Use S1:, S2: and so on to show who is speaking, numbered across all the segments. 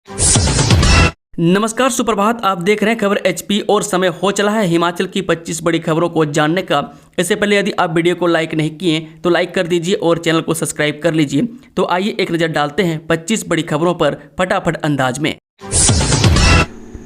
S1: नमस्कार, सुप्रभात। आप देख रहे हैं खबर एचपी और समय हो चला है हिमाचल की 25 बड़ी खबरों को जानने का। इससे पहले यदि आप वीडियो को लाइक नहीं किए तो लाइक कर दीजिए और चैनल को सब्सक्राइब कर लीजिए। तो आइए एक नज़र डालते हैं 25 बड़ी खबरों पर फटाफट अंदाज में।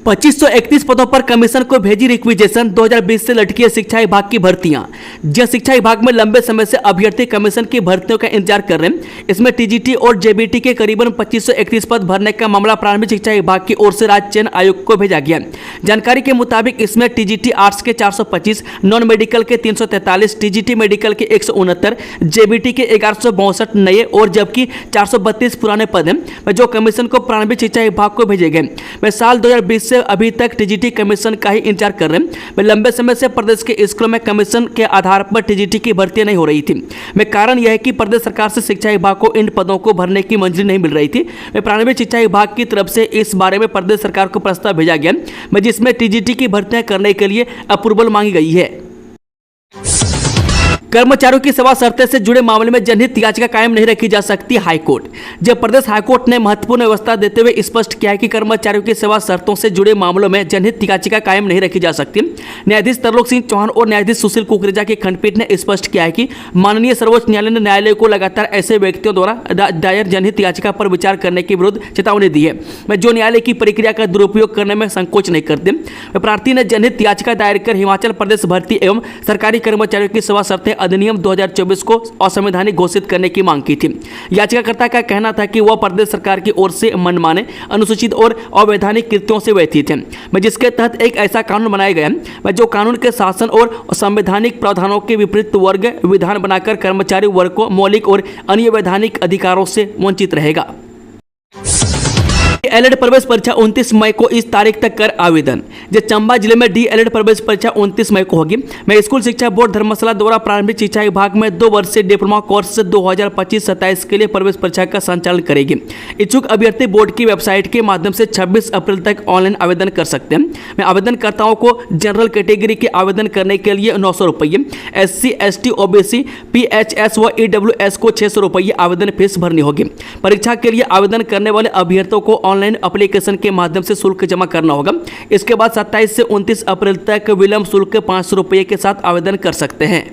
S1: 2531 पदों पर कमीशन को भेजी रिक्विजेशन। 2020 से लटकी है शिक्षा विभाग की भर्तियां। जिस शिक्षा विभाग में लंबे समय से अभ्यर्थी कमीशन की भर्तियों का इंतजार कर रहे हैं, इसमें टीजीटी और जेबीटी के करीबन 2531 पद भरने का मामला प्रारंभिक शिक्षा विभाग की ओर से राज्य चयन आयोग को भेजा गया। जानकारी के मुताबिक इसमें टीजीटी आर्ट्स के 425, नॉन मेडिकल के 343, टीजीटी मेडिकल के 169, जेबीटी के 1162 नए और जबकि 432 पुराने पद हैं, जो कमीशन को प्रारंभिक शिक्षा विभाग को भेजे गए। वे साल 2020 से अभी तक टीजीटी कमीशन का ही इंतजार कर रहे हैं। मैं लंबे समय से प्रदेश के स्कूलों में कमीशन के आधार पर टीजीटी की भर्ती नहीं हो रही थी। मैं कारण यह है कि प्रदेश सरकार से शिक्षा विभाग को इन पदों को भरने की मंजूरी नहीं मिल रही थी। मैं प्रारंभिक शिक्षा विभाग की तरफ से इस बारे में प्रदेश सरकार को प्रस्ताव भेजा गया, मैं जिसमें टीजीटी की भर्तियां करने के लिए अप्रूवल मांगी गई है। कर्मचारियों की सेवा शर्तें से जुड़े मामले में जनहित याचिका कायम नहीं रखी जा सकती। हाईकोर्ट। जब प्रदेश हाईकोर्ट ने महत्वपूर्ण व्यवस्था देते हुए स्पष्ट किया है कि कर्मचारियों की सेवा शर्तों से जुड़े मामलों में जनहित याचिका कायम नहीं रखी जा सकती। न्यायाधीश तरलोक सिंह चौहान और न्यायाधीश सुशील कुकरेजा की खंडपीठ ने स्पष्ट किया है कि माननीय सर्वोच्च न्यायालय ने न्यायालय को लगातार ऐसे व्यक्तियों द्वारा दायर जनहित याचिका पर विचार करने के विरुद्ध चेतावनी दी है, मैं जो न्यायालय की प्रक्रिया का दुरुपयोग करने में संकोच नहीं करते। प्रार्थी ने जनहित याचिका दायर कर हिमाचल प्रदेश भर्ती एवं सरकारी कर्मचारियों की सेवा शर्तें अधिनियम 2024 को असंवैधानिक घोषित करने की मांग की थी। याचिकाकर्ता का कहना था कि वह प्रदेश सरकार की ओर से मनमाने, अनुसूचित और अवैधानिक कृत्यों से व्यथित है, जिसके तहत एक ऐसा कानून बनाया गया जो कानून के शासन और संवैधानिक प्रावधानों के विपरीत वर्ग विधान बनाकर कर्मचारी वर्ग को मौलिक और अन्य वैधानिक अधिकारों से वंचित रहेगा। डीएलएड प्रवेश परीक्षा 29 मई को इस तारीख तक कर आवेदन। चंबा जिले में डीएलएड प्रवेश परीक्षा 29 मई को होगी। मैं स्कूल शिक्षा बोर्ड धर्मशाला द्वारा प्रारंभिक शिक्षा विभाग में 2 वर्षीय डिप्लोमा कोर्स 2025-27 के लिए प्रवेश परीक्षा का संचालन करेगी। इच्छुक अभ्यर्थी बोर्ड की वेबसाइट के माध्यम से 26 अप्रैल तक ऑनलाइन आवेदन कर सकते हैं। मैं आवेदनकर्ताओं को जनरल कैटेगरी के आवेदन करने के लिए 900 रुपये, SC, ST, OBC, PHS व EWS को 600 रुपये आवेदन फीस भरनी होगी। परीक्षा के लिए आवेदन करने वाले अभ्यर्थियों को ऑनलाइन एप्लीकेशन के माध्यम से शुल्क जमा करना होगा। इसके बाद 27 से 29 अप्रैल तक विलंब शुल्क 500 रुपये के साथ आवेदन कर सकते हैं।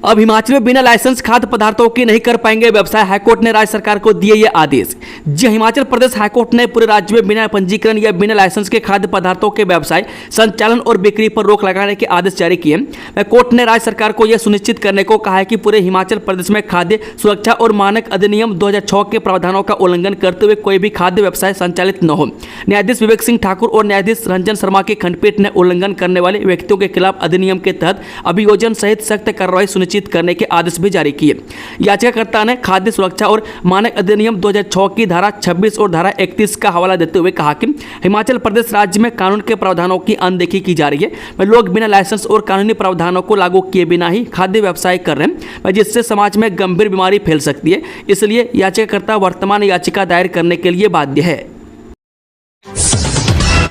S1: अब हिमाचल में बिना लाइसेंस खाद्य पदार्थों के नहीं कर पाएंगे व्यवसाय। हाईकोर्ट ने राज्य सरकार को दिए ये आदेश। जी, हिमाचल प्रदेश हाईकोर्ट ने पूरे राज्य में बिना पंजीकरण या बिना लाइसेंस के खाद्य पदार्थों के व्यवसाय, संचालन और बिक्री पर रोक लगाने के आदेश जारी किए। कोर्ट ने राज्य सरकार को यह सुनिश्चित करने को कहा है कि पूरे हिमाचल प्रदेश में खाद्य सुरक्षा और मानक अधिनियम 2006 के प्रावधानों का उल्लंघन करते हुए कोई भी खाद्य व्यवसाय संचालित न हो। न्यायाधीश विवेक सिंह ठाकुर और न्यायाधीश रंजन शर्मा की खंडपीठ ने उल्लंघन करने वाले व्यक्तियों के खिलाफ अधिनियम के तहत अभियोजन सहित सख्त कार्रवाई सुनिश्चित करने के आदेश भी जारी किए। याचिकाकर्ता ने खाद्य सुरक्षा और मानक अधिनियम 2006 की धारा 26 और धारा 31 का हवाला देते हुए कहा कि हिमाचल प्रदेश राज्य में कानून के प्रावधानों की अनदेखी की जा रही है। लोग बिना लाइसेंस और कानूनी प्रावधानों को लागू किए बिना ही खाद्य व्यवसाय कर रहे हैं, जिससे समाज में गंभीर बीमारी फैल सकती है। इसलिए याचिकाकर्ता वर्तमान याचिका दायर करने के लिए बाध्य है।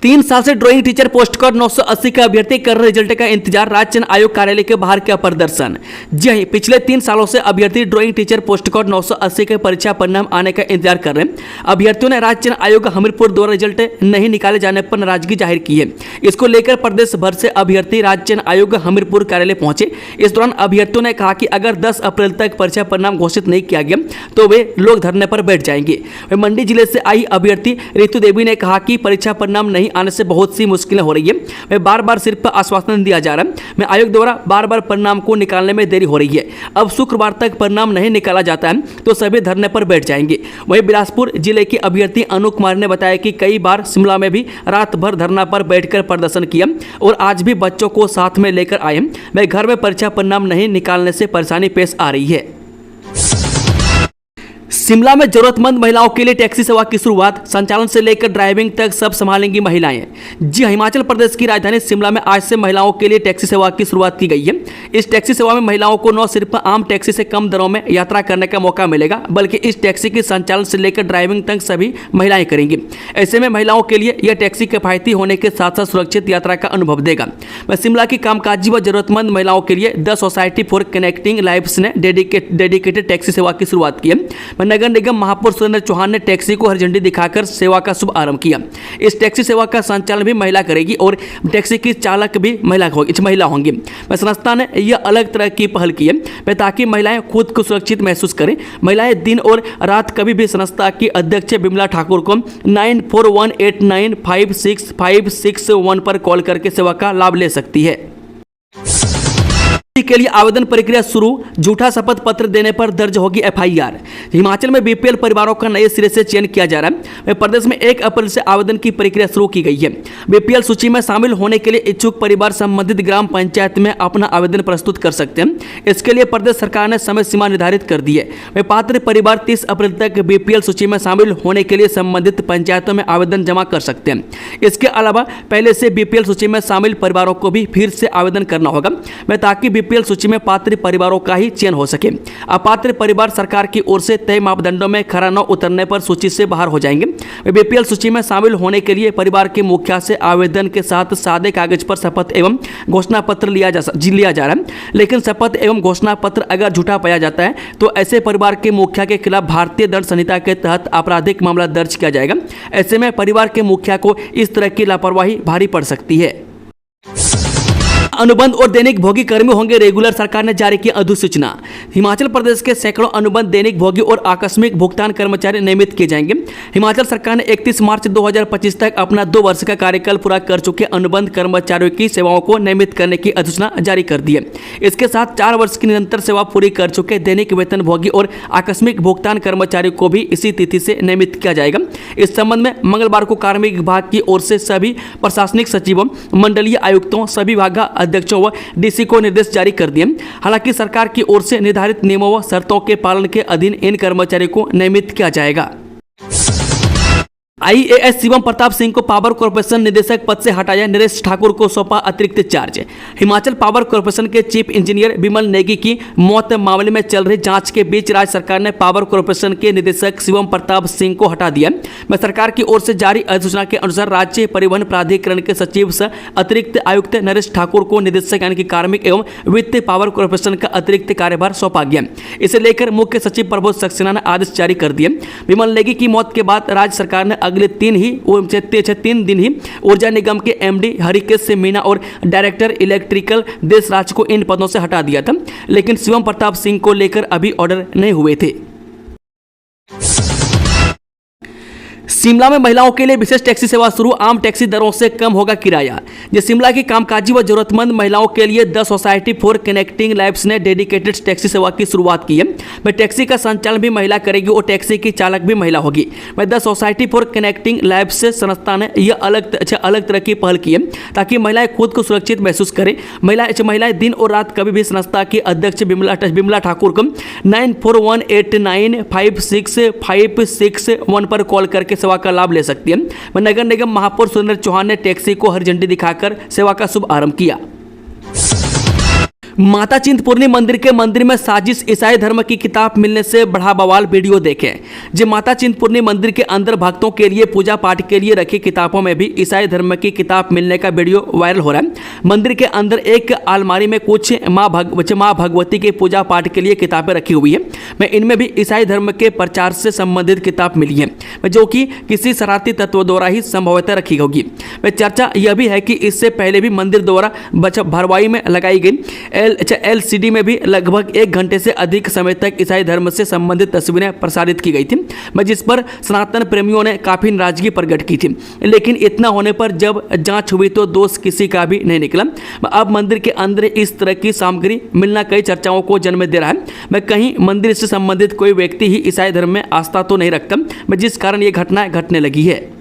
S1: 3 साल से ड्राइंग टीचर पोस्ट कोड 980 के अभ्यर्थी कर रहे रिजल्ट का इंतजार। राज्य चयन आयोग कार्यालय के बाहर किया प्रदर्शन। जी हाँ, पिछले 3 सालों से अभ्यर्थी ड्राइंग टीचर पोस्ट कोड 980 के परीक्षा परिणाम आने का इंतजार कर रहे हैं। अभ्यर्थियों ने राज्य चयन आयोग हमीरपुर द्वारा रिजल्ट नहीं निकाले जाने पर नाराजगी जाहिर की है। इसको लेकर प्रदेश भर से अभ्यर्थी राज्य चयन आयोग हमीरपुर कार्यालय पहुंचे। इस दौरान अभ्यर्थियों ने कहा कि अगर 10 अप्रैल तक परीक्षा परिणाम घोषित नहीं किया गया तो वे लोग धरने पर बैठ जाएंगे। मंडी जिले से आई अभ्यर्थी रितु देवी ने कहा कि परीक्षा परिणाम नहीं आने से बहुत सी मुश्किलें हो रही है। मैं बार बार सिर्फ आश्वासन दिया जा रहा है। मैं आयोग द्वारा बार बार परिणाम को निकालने में देरी हो रही है। अब शुक्रवार तक परिणाम नहीं निकाला जाता है तो सभी धरने पर बैठ जाएंगे। वहीं बिलासपुर जिले के अभ्यर्थी अनु कुमार ने बताया कि कई बार शिमला में भी रात भर धरना पर बैठकर प्रदर्शन किया और आज भी बच्चों को साथ में लेकर आए। मैं घर में परीक्षा परिणाम नहीं निकालने से परेशानी पेश आ रही है। शिमला में जरूरतमंद महिलाओं के लिए टैक्सी सेवा की शुरुआत। संचालन से लेकर ड्राइविंग तक सब संभालेंगी महिलाएं। जी, हिमाचल प्रदेश की राजधानी शिमला में आज से महिलाओं के लिए टैक्सी सेवा की शुरुआत की गई है। इस टैक्सी सेवा में महिलाओं को न सिर्फ आम टैक्सी से कम दरों में यात्रा करने का मौका मिलेगा, बल्कि इस टैक्सी की संचालन से लेकर ड्राइविंग तक सभी महिलाएं करेंगी। ऐसे में महिलाओं के लिए यह टैक्सी किफायती होने के साथ साथ सुरक्षित यात्रा का अनुभव देगा। शिमला की कामकाजी व जरूरतमंद महिलाओं के लिए the society for connecting lives ने डेडिकेटेड टैक्सी सेवा की शुरुआत की है। नगर निगम महापौर सुरेंद्र चौहान ने टैक्सी को हरी झंडी दिखाकर सेवा का शुभ आरंभ किया। इस टैक्सी सेवा का संचालन भी महिला करेगी और टैक्सी की चालक भी महिला होंगी। संस्था ने यह अलग तरह की पहल की है ताकि महिलाएं खुद को सुरक्षित महसूस करें। महिलाएं दिन और रात कभी भी संस्था की अध्यक्ष बिमला ठाकुर को 9418956561 पर कॉल करके सेवा का लाभ ले सकती है। के लिए आवेदन प्रक्रिया शुरू, झूठा शपथ पत्र देने पर दर्ज होगी एफआईआर। हिमाचल में बीपीएल परिवारों का नए सिरे से चयन किया जा रहा है। प्रदेश में 1 अप्रैल से आवेदन की प्रक्रिया शुरू की गई है। बीपीएल सूची में शामिल होने के लिए इच्छुक परिवार संबंधित ग्राम पंचायत में अपना आवेदन प्रस्तुत कर सकते हैं। इसके लिए प्रदेश सरकार ने समय सीमा निर्धारित कर दी है। पात्र परिवार 30 अप्रैल तक बीपीएल सूची में शामिल होने के लिए संबंधित पंचायतों में आवेदन जमा कर सकते हैं। इसके अलावा पहले से बीपीएल सूची में शामिल परिवारों को भी फिर से आवेदन करना होगा ताकि बीपीएल सूची में पात्र परिवारों का ही चयन हो सके। अपात्र परिवार सरकार की ओर से तय मापदंडों में खरा न उतरने पर सूची से बाहर हो जाएंगे। बीपीएल सूची में शामिल होने के लिए परिवार के मुखिया से आवेदन के साथ सादे कागज पर शपथ एवं घोषणा पत्र लिया जा रहा है। लेकिन शपथ एवं घोषणा पत्र अगर झूठा पाया जाता है तो ऐसे परिवार के मुखिया के खिलाफ भारतीय दंड संहिता के तहत आपराधिक मामला दर्ज किया जाएगा। ऐसे में परिवार के मुखिया को इस तरह की लापरवाही भारी पड़ सकती है। अनुबंध और दैनिक भोगी कर्मी होंगे रेगुलर, सरकार ने जारी की अधिसूचना। हिमाचल प्रदेश के सैकड़ों अनुबंध, दैनिक भोगी और आकस्मिक भुगतान कर्मचारी नियमित किए जाएंगे। हिमाचल सरकार ने 31 मार्च 2025 तक अपना 2 वर्ष का कार्यकाल पूरा कर चुके अनुबंध कर्मचारियों की सेवाओं को नियमित करने की अधिसूचना जारी कर दी है। इसके साथ 4 वर्ष की निरंतर सेवा पूरी कर चुके दैनिक वेतन भोगी और आकस्मिक भुगतान कर्मचारियों को भी इसी तिथि से नियमित किया जाएगा। इस संबंध में मंगलवार को कार्मिक विभाग की ओर से सभी प्रशासनिक सचिवों, मंडलीय आयुक्तों, सभी विभाग अध्यक्षों व डीसी को निर्देश जारी कर दिए। हालांकि सरकार की ओर से निर्धारित नियमों व शर्तों के पालन के अधीन इन कर्मचारियों को नियमित किया जाएगा। आईएएस शिवम प्रताप सिंह को पावर कॉर्पोरेशन निदेशक पद से हटाया, नरेश ठाकुर को सौंपा अतिरिक्त चार्ज। हिमाचल पावर कॉर्पोरेशन के चीफ इंजीनियर विमल नेगी की मौत मामले में चल रही जांच के बीच राज्य सरकार ने पावर कॉर्पोरेशन के निदेशक शिवम प्रताप सिंह को हटा दिया। सरकार की ओर से जारी अधिसूचना के अनुसार राज्य परिवहन प्राधिकरण के सचिव सह अतिरिक्त आयुक्त नरेश ठाकुर को निदेशक यानी कि कार्मिक एवं वित्त पावर कॉर्पोरेशन का अतिरिक्त कार्यभार सौंपा गया। इसे लेकर मुख्य सचिव प्रबोध सक्सेना ने आदेश जारी कर दिए। विमल नेगी की मौत के बाद राज्य सरकार ने अगले 3 दिन ही ऊर्जा निगम के एमडी हरिकेश मीना और डायरेक्टर इलेक्ट्रिकल देशराज को इन पदों से हटा दिया था। लेकिन शिवम प्रताप सिंह को लेकर अभी ऑर्डर नहीं हुए थे। शिमला में महिलाओं के लिए विशेष टैक्सी सेवा शुरू, आम टैक्सी दरों से कम होगा किराया। ये शिमला की कामकाजी व जरूरतमंद महिलाओं के लिए the society for connecting lives ने डेडिकेटेड टैक्सी सेवा की शुरुआत की है। टैक्सी का संचालन भी महिला करेगी और टैक्सी की चालक भी महिला होगी। The society for connecting lives से संस्था ने यह अलग तरह की पहल की है ताकि महिलाएं खुद को सुरक्षित महसूस करें। महिलाएं दिन और रात कभी भी संस्था की अध्यक्ष बिमला ठाकुर को 9418956561 पर कॉल करके सेवा का लाभ ले सकती है। नगर निगम महापौर सुरेंद्र चौहान ने टैक्सी को हरी झंडी दिखाकर सेवा का शुभ आरंभ किया। माता चिंतपूर्णी मंदिर में साजिश, ईसाई धर्म की किताब मिलने से बढ़ा बवाल। वीडियो देखें। जो माता चिंतपूर्णी मंदिर के अंदर भक्तों के लिए पूजा पाठ के लिए रखी किताबों में भी ईसाई धर्म की किताब मिलने का वीडियो वायरल हो रहा है। मंदिर के अंदर एक अलमारी में कुछ माँ भगवती के पूजा पाठ के लिए किताबें रखी हुई है। इनमें भी ईसाई धर्म के प्रचार से संबंधित किताब मिली है जो कि किसी शरारती तत्व द्वारा ही संभवतः रखी होगी। चर्चा यह भी है कि इससे पहले भी मंदिर द्वारा भरवाई में लगाई गई एलसीडी में भी लगभग 1 घंटे से अधिक समय तक ईसाई धर्म से संबंधित तस्वीरें प्रसारित की गई थी, जिस पर सनातन प्रेमियों ने काफी नाराजगी प्रकट की थी। लेकिन इतना होने पर जब जांच हुई तो दोष किसी का भी नहीं निकला। अब मंदिर के अंदर इस तरह की सामग्री मिलना कई चर्चाओं को जन्म दे रहा है। कहीं मंदिर से संबंधित कोई व्यक्ति ही ईसाई धर्म में आस्था तो नहीं रखता, जिस कारण ये घटना घटने लगी है।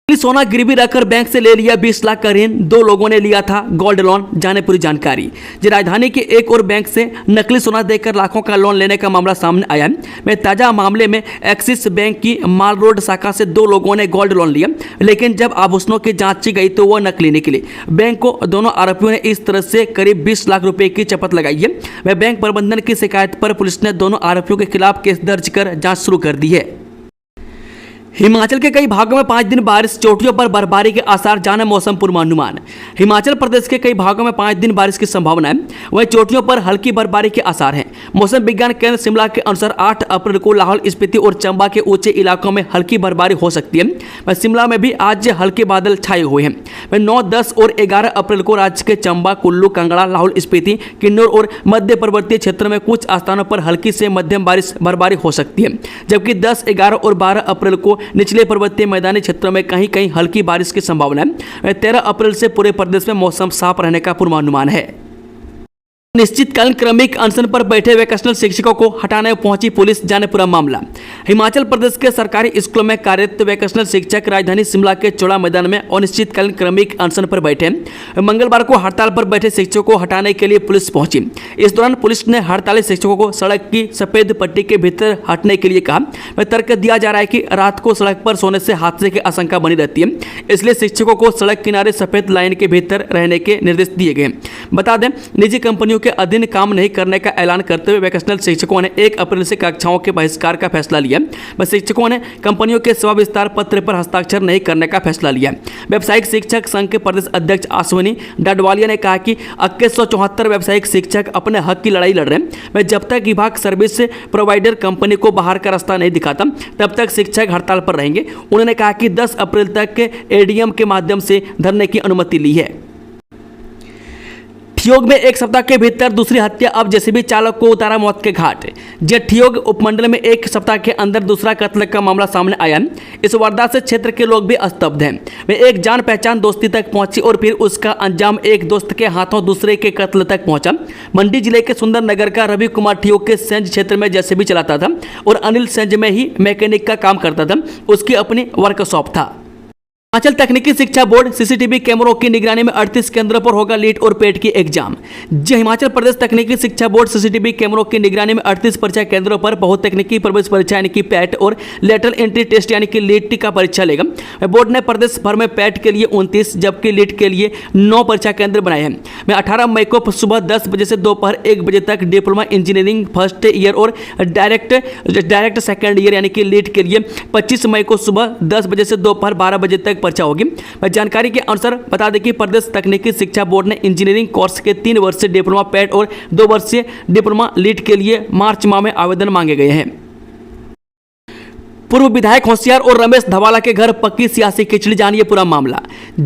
S1: सोना गिरवी रखकर बैंक से ले लिया 20 लाख का ऋण, 2 लोगों ने लिया था गोल्ड लोन। जाने पूरी जानकारी। राजधानी के एक और बैंक से नकली सोना देकर लाखों का लोन लेने का मामला सामने आया है। ताजा मामले में एक्सिस बैंक की माल रोड शाखा से 2 लोगों ने गोल्ड लोन लिया, लेकिन जब आभूषणों की जांची गई तो वह नकली निकली। बैंक को दोनों आरोपियों ने इस तरह से करीब 20 लाख रुपए की चपत लगाई है। वह बैंक प्रबंधन की शिकायत पर पुलिस ने दोनों आरोपियों के खिलाफ केस दर्ज कर जाँच शुरू कर दी है। हिमाचल के कई भागों में 5 दिन बारिश, चोटियों पर बर्फबारी के आसार, जाने मौसम पूर्वानुमान। हिमाचल प्रदेश के कई भागों में 5 दिन बारिश की संभावना है, वहीं चोटियों पर हल्की बर्फबारी के आसार हैं। मौसम विज्ञान केंद्र शिमला के अनुसार 8 अप्रैल को लाहौल स्पीति और चंबा के ऊंचे इलाकों में हल्की बर्फबारी हो सकती है। वहीं शिमला में भी आज हल्के बादल छाए हुए हैं। वहीं 9, 10 और 11 अप्रैल को राज्य के चंबा, कुल्लू, कांगड़ा, लाहौल स्पीति, किन्नौर और मध्य पर्वतीय क्षेत्र में कुछ स्थानों पर हल्की से मध्यम बर्फबारी हो सकती है, जबकि 10, 11 और 12 अप्रैल को निचले पर्वतीय मैदानी क्षेत्रों में कहीं कहीं हल्की बारिश की संभावना है। 13 अप्रैल से पूरे प्रदेश में मौसम साफ रहने का पूर्वानुमान है। निश्चितकालीन क्रमिक अनशन पर बैठे वोकेशनल शिक्षकों को हटाने पहुंची पुलिस, जाने पूरा मामला। हिमाचल प्रदेश के सरकारी स्कूलों में कार्यरत वोकेशनल शिक्षक राजधानी शिमला के चौड़ा मैदान में अनिश्चितकालीन क्रमिक अनशन पर बैठे। मंगलवार को हड़ताल पर बैठे शिक्षकों को हटाने के लिए पुलिस पहुंची। इस दौरान पुलिस ने हड़ताली शिक्षकों को सड़क की सफेद पट्टी के भीतर हटने के लिए कहा। तर्क दिया जा रहा है कि रात को सड़क पर सोने से हादसे की आशंका बनी रहती है, इसलिए शिक्षकों को सड़क किनारे सफेद लाइन के भीतर रहने के निर्देश दिए गए। बता दें, निजी कंपनियों के अधीन काम नहीं करने का ऐलान करते हुए वोकेशनल शिक्षकों ने 1 अप्रैल से कक्षाओं के बहिष्कार का फैसला लिया। शिक्षकों ने कंपनियों के सेवा विस्तार पत्र पर हस्ताक्षर नहीं करने का फैसला लिया। व्यावसायिक शिक्षक संघ के प्रदेश अध्यक्ष अश्विनी डडवालिया ने कहा कि 2174 व्यावसायिक शिक्षक अपने हक की लड़ाई लड़ रहे हैं। वे जब तक विभाग सर्विस प्रोवाइडर कंपनी को बाहर का रास्ता नहीं दिखाता, तब तक शिक्षक हड़ताल पर रहेंगे। उन्होंने कहा कि 10 अप्रैल तक एडीएम के माध्यम से धरने की अनुमति ली है। ठियोग में 1 सप्ताह के भीतर दूसरी हत्या, अब जेसीबी चालक को उतारा मौत के घाट। ठियोग उपमंडल में 1 सप्ताह के अंदर दूसरा कत्ल का मामला सामने आया। इस वारदात से क्षेत्र के लोग भी स्तब्ध हैं। वे एक जान पहचान दोस्ती तक पहुंची और फिर उसका अंजाम एक दोस्त के हाथों दूसरे के कत्ल तक पहुंचा। मंडी जिले के सुंदर नगर का रवि कुमार ठियोग के सेंज क्षेत्र में जेसीबी चलाता था और अनिल सेंज में ही मैकेनिक का काम करता था। उसकी अपनी वर्कशॉप था। हिमाचल तकनीकी शिक्षा बोर्ड सीसीटीवी कैमरों की निगरानी में 38 केंद्रों पर होगा लीट और पेट की एग्जाम। हिमाचल प्रदेश तकनीकी शिक्षा बोर्ड सीसीटीवी कैमरों की निगरानी में 38 परीक्षा केंद्रों पर बहुतकनीकी प्रवेश परीक्षा यानी कि पैट और लेटरल एंट्री टेस्ट यानी कि लीट का परीक्षा लेगा। बोर्ड ने प्रदेश भर में पैट के लिए 29 जबकि लीट के लिए 9 परीक्षा केंद्र बनाए हैं। 18 मई को सुबह 10 बजे से दोपहर 1 बजे तक डिप्लोमा इंजीनियरिंग फर्स्ट ईयर और डायरेक्ट सेकेंड ईयर यानी कि लीट के लिए 25 मई को सुबह 10 बजे से दोपहर 12 बजे तक परीक्षा होगी। जानकारी के अनुसार बता दें कि प्रदेश तकनीकी शिक्षा बोर्ड ने इंजीनियरिंग कोर्स के 3 वर्षीय डिप्लोमा पैट और 2 वर्षीय डिप्लोमा लीट के लिए मार्च माह में आवेदन मांगे गए हैं। पूर्व विधायक होशियार और रमेश धवाला के घर पक्की सियासी खिचड़ी, जानिए पूरा मामला।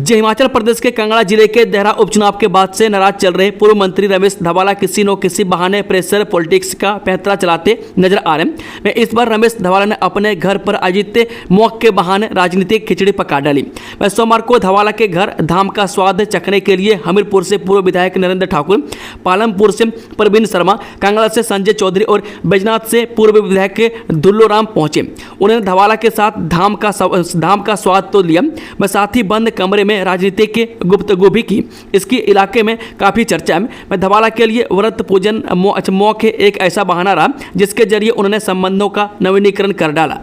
S1: हिमाचल प्रदेश के कांगड़ा जिले के देहरा उपचुनाव के बाद से नाराज चल रहे पूर्व मंत्री रमेश धवाला किसी न किसी बहाने प्रेशर पॉलिटिक्स का पैंतरा चलाते नजर आ रहे हैं। इस बार रमेश धवाला ने अपने घर पर आयोजित मौके के बहाने राजनीतिक खिचड़ी पका डाली। सोमवार को धवाला के घर धाम का स्वाद चखने के लिए हमीरपुर से पूर्व विधायक नरेंद्र ठाकुर, पालमपुर से प्रवीण शर्मा, कांगड़ा से संजय चौधरी और बैजनाथ से पूर्व विधायक दुल्लो राम पहुंचे। उन्होंने धवाला के साथ धाम का स्वाद तो लिया, मैं साथ ही बंद कमरे में राजनीति की गुफ्तगू भी की। इसकी इलाके में काफ़ी चर्चा है। मैं धवाला के लिए व्रत पूजन मौके एक ऐसा बहाना रहा जिसके जरिए उन्होंने संबंधों का नवीनीकरण कर डाला।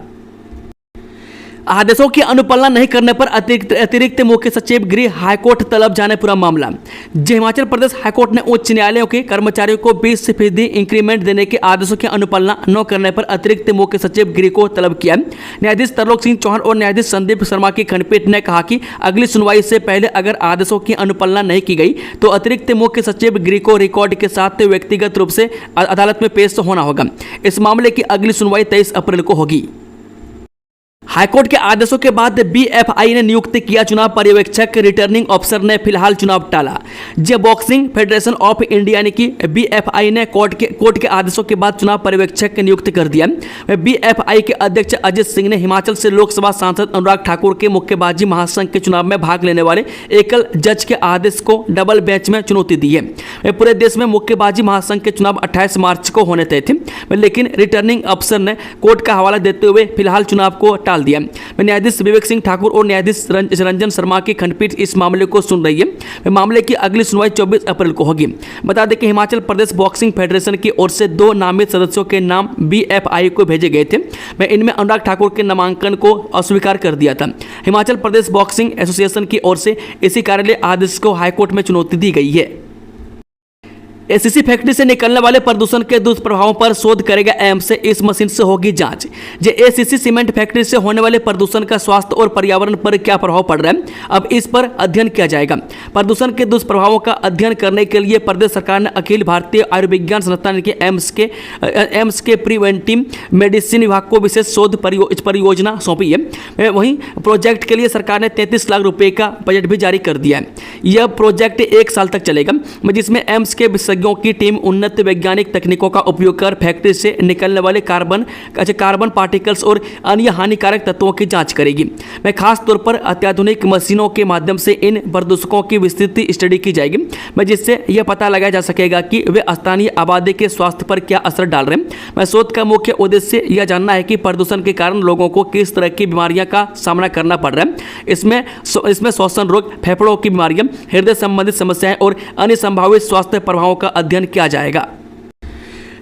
S1: आदेशों की अनुपालना नहीं करने पर अतिरिक्त मुख्य सचिव गृह हाईकोर्ट तलब, जाने पूरा मामला। हिमाचल प्रदेश हाईकोर्ट ने उच्च न्यायालयों के कर्मचारियों को 20% इंक्रीमेंट देने के आदेशों की अनुपालना न करने पर अतिरिक्त मुख्य सचिव गृह को तलब किया। न्यायाधीश तरलोक सिंह चौहान और न्यायाधीश संदीप शर्मा की खंडपीठ ने कहा कि अगली सुनवाई से पहले अगर आदेशों की अनुपालना नहीं की गई तो अतिरिक्त मुख्य सचिव गृह को रिकॉर्ड के साथ व्यक्तिगत रूप से अदालत में पेश होना होगा। इस मामले की अगली सुनवाई 23 अप्रैल को होगी। हाईकोर्ट के आदेशों के बाद बीएफआई ने नियुक्त किया चुनाव पर्यवेक्षक, रिटर्निंग अफसर ने फिलहाल चुनाव टाला। बॉक्सिंग फेडरेशन ऑफ इंडिया यानी कि बीएफआई ने कोर्ट के आदेशों के बाद चुनाव पर्यवेक्षक नियुक्त कर दिया। बीएफआई के अध्यक्ष अजित सिंह ने हिमाचल से लोकसभा सांसद अनुराग ठाकुर के मुक्केबाजी महासंघ के चुनाव में भाग लेने वाले एकल जज के आदेश को डबल बेंच में चुनौती दी है। पूरे देश में मुक्केबाजी महासंघ के चुनाव 28 मार्च को होने तय थे, लेकिन रिटर्निंग अफसर ने कोर्ट का हवाला देते हुए फिलहाल चुनाव को टाल दिया। न्यायाधीश विवेक सिंह ठाकुर और न्यायाधीश रंजन शर्मा की खंडपीठ इस मामले को सुन रही है। मामले की अगली सुनवाई 24 अप्रैल को होगी। बता दें कि हिमाचल प्रदेश बॉक्सिंग फेडरेशन की ओर से 2 नामित सदस्यों के नाम बीएफआई को भेजे गए थे। इनमें अनुराग ठाकुर के नामांकन को अस्वीकार कर दिया था। हिमाचल प्रदेश बॉक्सिंग एसोसिएशन की ओर से इसी कार्यालय आदेश को हाईकोर्ट में चुनौती दी गई है। एसीसी फैक्ट्री से निकलने वाले प्रदूषण के दुष्प्रभावों पर शोध करेगा एम्स। इस मशीन से होगी जांच। जो एसीसी सीमेंट फैक्ट्री से होने वाले प्रदूषण का स्वास्थ्य और पर्यावरण पर क्या प्रभाव पड़ रहा है, अब इस पर अध्ययन किया जाएगा। प्रदूषण के दुष्प्रभावों का अध्ययन करने के लिए प्रदेश सरकार ने अखिल भारतीय आयुर्विज्ञान संस्थान के एम्स के प्रिवेंटिव मेडिसिन विभाग को विशेष शोध परियोजना सौंपी है। वहीं प्रोजेक्ट के लिए सरकार ने 33 लाख रुपए का बजट भी जारी कर दिया है। यह प्रोजेक्ट 1 साल तक चलेगा, जिसमें एम्स के विशेषज्ञों की टीम उन्नत वैज्ञानिक तकनीकों का उपयोग कर फैक्ट्री से निकलने वाले कार्बन पार्टिकल्स और अन्य हानिकारक तत्वों की जांच करेगी। मैं खास तौर पर अत्याधुनिक मशीनों के माध्यम से इन प्रदूषकों की विस्तृत स्टडी की जाएगी, जिससे यह पता लगाया जा सकेगा कि वे स्थानीय आबादी के स्वास्थ्य पर क्या असर डाल रहे हैं। मैं शोध का मुख्य उद्देश्य यह जानना है कि प्रदूषण के कारण लोगों को किस तरह की बीमारियां का सामना करना पड़ रहा है। इसमें श्वसन रोग, फेफड़ों की बीमारियां, हृदय संबंधित समस्याएं और अन्य संभावित स्वास्थ्य प्रभावों का अध्ययन किया जाएगा।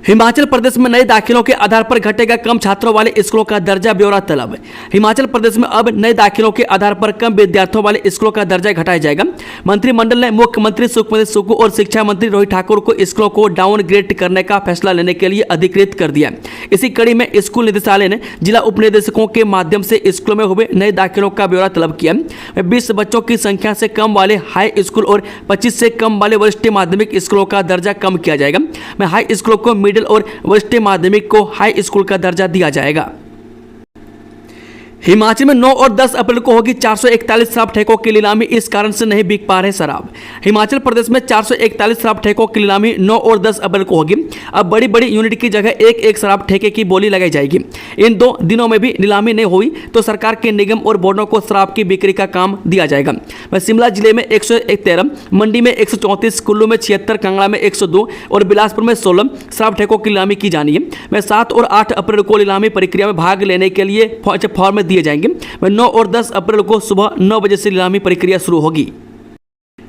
S1: हिमाचल प्रदेश में नए दाखिलों के आधार पर घटेगा कम छात्रों वाले स्कूलों का दर्जा, ब्यौरा तलब। हिमाचल प्रदेश में अब नए दाखिलों के आधार पर कम विद्यार्थियों वाले स्कूलों का दर्जा घटाया जाएगा। मंत्रिमंडल ने मुख्यमंत्री सुखविंदर सुक्खू और शिक्षा मंत्री रोहित ठाकुर को स्कूलों को डाउनग्रेड करने का फैसला लेने के लिए अधिकृत कर दिया। इसी कड़ी में स्कूल निदेशालय ने जिला उप निदेशकों के माध्यम से स्कूलों में हुए नए दाखिलों का ब्यौरा तलब किया। 20 बच्चों की संख्या से कम वाले हाई स्कूल और 25 से कम वाले वरिष्ठ माध्यमिक स्कूलों का दर्जा कम किया जाएगा। हाई स्कूलों को मिडिल और वरिष्ठ माध्यमिक को हाई स्कूल का दर्जा दिया जाएगा। हिमाचल में 9 और 10 अप्रैल को होगी 441 शराब ठेकों की नीलामी, इस कारण से नहीं बिक पा रहे शराब। हिमाचल प्रदेश में 441 शराब ठेकों की नीलामी 9 और 10 अप्रैल को होगी। अब बड़ी बड़ी यूनिट की जगह एक शराब ठेके की बोली लगाई जाएगी। इन 2 दिनों में भी नीलामी नहीं हुई तो सरकार के निगम और बोर्डों को शराब की बिक्री का काम दिया जाएगा। शिमला जिले में 113, मंडी में 134, कुल्लू में 76, कांगड़ा में 102 और बिलासपुर में 16 शराब ठेकों की नीलामी की जानी है। 7 और 8 अप्रैल को नीलामी प्रक्रिया में भाग लेने के लिए फॉर्म दिए जाएंगे। 9 और 10 अप्रैल को सुबह 9 बजे से नीलामी प्रक्रिया शुरू होगी।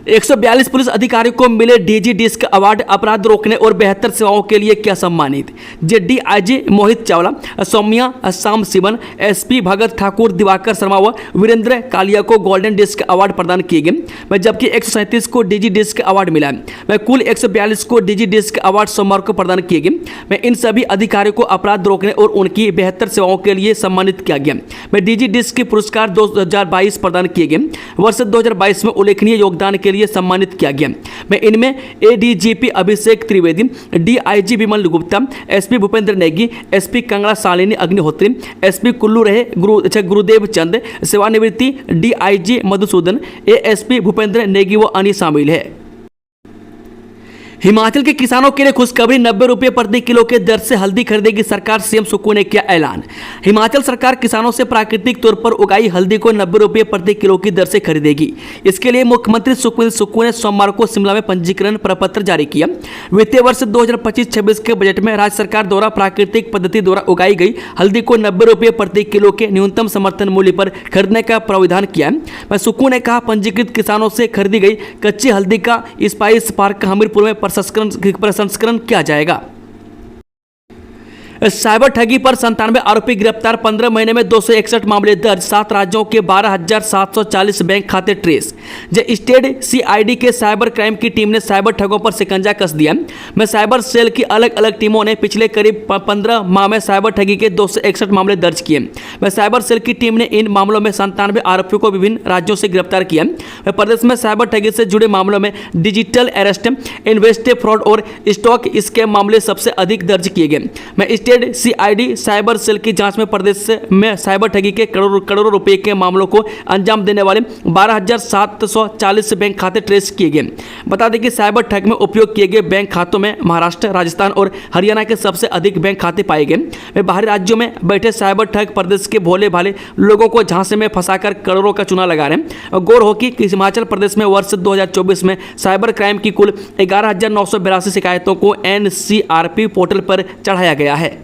S1: 142 पुलिस अधिकारियों को मिले डीजी डिस्क अवार्ड, अपराध रोकने और बेहतर सेवाओं के लिए क्या सम्मानित। डीआईजी मोहित चावला, सौम्या शाम शिवन, एसपी भगत ठाकुर, दिवाकर शर्मा व वीरेंद्र कालिया को गोल्डन डिस्क अवार्ड प्रदान किए गए, जबकि 137 को डीजी डिस्क अवार्ड मिला है। कुल 142 को डीजी डिस्क अवार्ड सोमवार को प्रदान किए गए। इन सभी अधिकारियों को अपराध रोकने और उनकी बेहतर सेवाओं के लिए सम्मानित किया गया। डीजी डिस्क के पुरस्कार 2022 प्रदान किए गए। वर्ष 2022 में उल्लेखनीय योगदान के लिए सम्मानित किया गया। इनमें ADGP Abhishek Trivedi, DIG Vimal Gupta, SP Bhupendra Negi, SP Kangra Shalini Agnihotri, SP Kullu रहे गुरुदेव चंद, सेवानिवृत्ति डीआईजी मधुसूदन, एएसपी भूपेंद्र नेगी व अन्य शामिल है। हिमाचल के किसानों के लिए खुशखबरी, 90 रुपये प्रति किलो के दर से हल्दी खरीदेगी सरकार, सीएम सुक्खू ने किया ऐलान। हिमाचल सरकार किसानों से प्राकृतिक तौर पर उगाई हल्दी को 90 रुपये प्रति किलो की दर से खरीदेगी। इसके लिए मुख्यमंत्री सुखविंदर सुक्खू ने सोमवार को शिमला में पंजीकरण प्रपत्र जारी किया। वित्तीय वर्ष 2025-26 के बजट में राज्य सरकार द्वारा प्राकृतिक पद्धति द्वारा उगाई गई हल्दी को 90 रुपये प्रति किलो के न्यूनतम समर्थन मूल्य पर खरीदने का प्रावधान किया है। सुक्खू ने कहा, पंजीकृत किसानों से खरीदी गई कच्ची हल्दी का स्पाइस पार्क हमीरपुर में प्रसंस्करण किया जाएगा। साइबर ठगी पर 97 आरोपी गिरफ्तार, 15 महीने में 261 मामले दर्ज, 7 राज्यों के 12,740 बैंक खाते ट्रेस। स्टेट सीआईडी के साइबर क्राइम की टीम ने साइबर ठगों पर शिकंजा कस दिया। साइबर सेल की अलग अलग टीमों ने पिछले करीब 15 माह में साइबर ठगी के 261 मामले दर्ज किए। साइबर सेल की टीम ने इन मामलों में 97 आरोपियों को विभिन्न राज्यों से गिरफ्तार किया। प्रदेश में साइबर ठगी से जुड़े मामलों में डिजिटल अरेस्ट, इन्वेस्ट फ्रॉड और स्टॉक स्कैम मामले सबसे अधिक दर्ज किए गए। सीआईडी साइबर सेल की जांच में प्रदेश में साइबर ठगी के करोड़ों रुपए के मामलों को अंजाम देने वाले 12,740 बैंक खाते ट्रेस किए गए। बता दें कि साइबर ठग में उपयोग किए गए बैंक खातों में महाराष्ट्र, राजस्थान और हरियाणा के सबसे अधिक बैंक खाते पाए गए। बाहरी राज्यों में बैठे साइबर ठग प्रदेश के भोले भाले लोगों को झांसे में फंसाकर करोड़ों का चूना लगा रहे हैं। गौर हो कि हिमाचल प्रदेश में वर्ष 2024 में साइबर क्राइम की कुल 11,982 शिकायतों को एनसीआरपी पोर्टल पर चढ़ाया गया है।